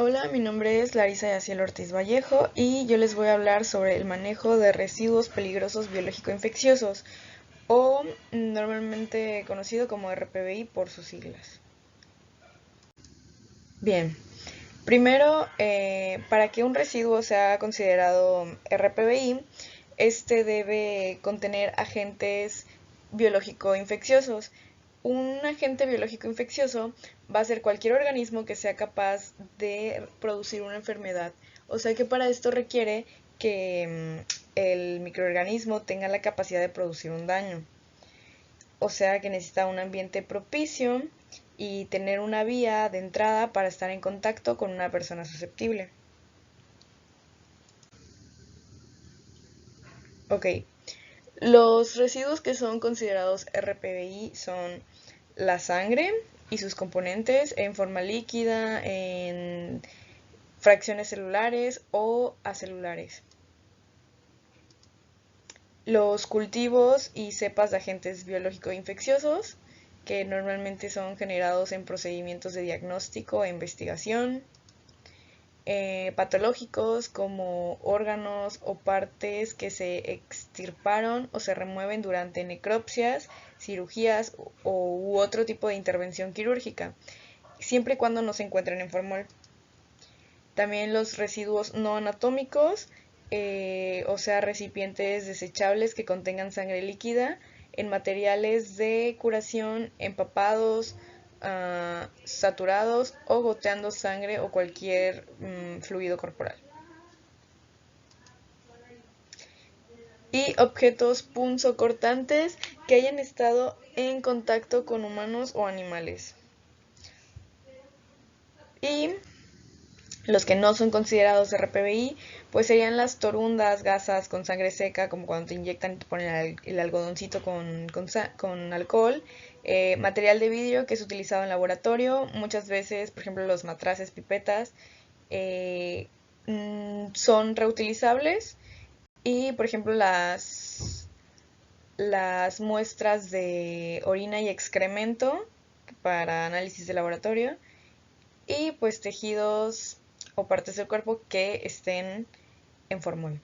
Hola, mi nombre es Larisa Yaciel Ortiz Vallejo y yo les voy a hablar sobre el manejo de residuos peligrosos biológico-infecciosos o normalmente conocido como RPBI por sus siglas. Bien, primero, para que un residuo sea considerado RPBI, este debe contener agentes biológico-infecciosos. Un agente biológico infeccioso va a ser cualquier organismo que sea capaz de producir una enfermedad. O sea que para esto requiere que el microorganismo tenga la capacidad de producir un daño. O sea que necesita un ambiente propicio y tener una vía de entrada para estar en contacto con una persona susceptible. Ok, los residuos que son considerados RPBI son la sangre y sus componentes en forma líquida, en fracciones celulares o acelulares. Los cultivos y cepas de agentes biológicos infecciosos, que normalmente son generados en procedimientos de diagnóstico e investigación. Patológicos como órganos o partes que se extirparon o se remueven durante necropsias, cirugías u otro tipo de intervención quirúrgica, siempre y cuando no se encuentren en formol. También los residuos no anatómicos, o sea, recipientes desechables que contengan sangre líquida en materiales de curación, empapados, saturados o goteando sangre o cualquier fluido corporal. Y objetos punzocortantes que hayan estado en contacto con humanos o animales. Y los que no son considerados RPBI, pues serían las torundas, gasas con sangre seca, como cuando te inyectan y te ponen el algodoncito con alcohol, material de vidrio que es utilizado en laboratorio, muchas veces, por ejemplo, los matraces, pipetas, eh, son reutilizables y, por ejemplo, las muestras de orina y excremento para análisis de laboratorio y pues tejidos o partes del cuerpo que estén en formol.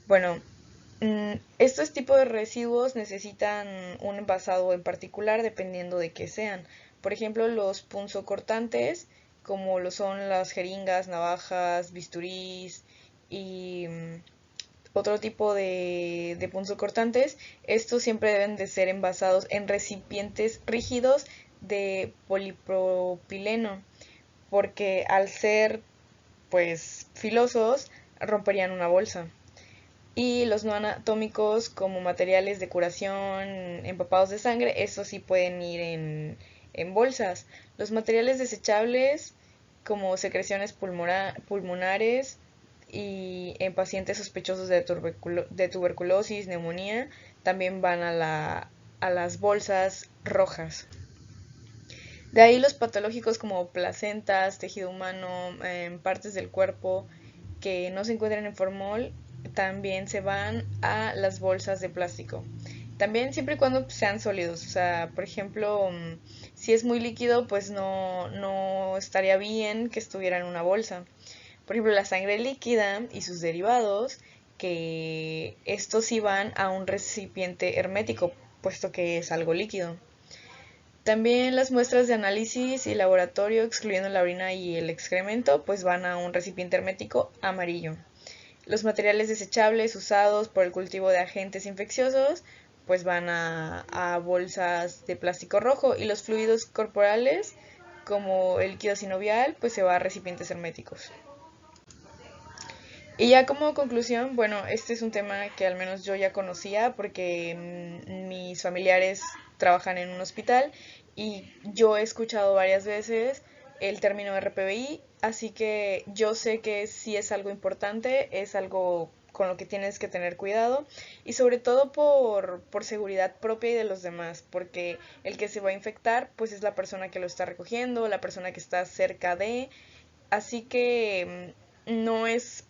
Bueno, estos tipos de residuos necesitan un envasado en particular dependiendo de qué sean. Por ejemplo, los punzocortantes, como lo son las jeringas, navajas, bisturís y otro tipo de punzocortantes, estos siempre deben de ser envasados en recipientes rígidos de polipropileno, porque al ser pues filosos romperían una bolsa. Y los no anatómicos como materiales de curación empapados de sangre, esos sí pueden ir en bolsas. Los materiales desechables como secreciones pulmonares y en pacientes sospechosos de tuberculosis, neumonía, también van a las bolsas rojas. De ahí los patológicos como placentas, tejido humano, partes del cuerpo que no se encuentran en formol, también se van a las bolsas de plástico. También siempre y cuando sean sólidos. O sea, por ejemplo, si es muy líquido, pues no estaría bien que estuviera en una bolsa. Por ejemplo, la sangre líquida y sus derivados, que estos sí van a un recipiente hermético, puesto que es algo líquido. También las muestras de análisis y laboratorio, excluyendo la orina y el excremento, pues van a un recipiente hermético amarillo. Los materiales desechables usados por el cultivo de agentes infecciosos, pues van a bolsas de plástico rojo, y los fluidos corporales, como el líquido sinovial, pues se va a recipientes herméticos. Y ya como conclusión, bueno, este es un tema que al menos yo ya conocía porque mis familiares trabajan en un hospital y yo he escuchado varias veces el término RPBI, así que yo sé que sí es algo importante, es algo con lo que tienes que tener cuidado y sobre todo por seguridad propia y de los demás, porque el que se va a infectar pues es la persona que lo está recogiendo, la persona que está cerca de, así que no es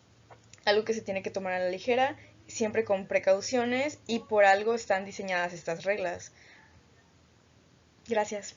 algo que se tiene que tomar a la ligera, siempre con precauciones y por algo están diseñadas estas reglas. Gracias.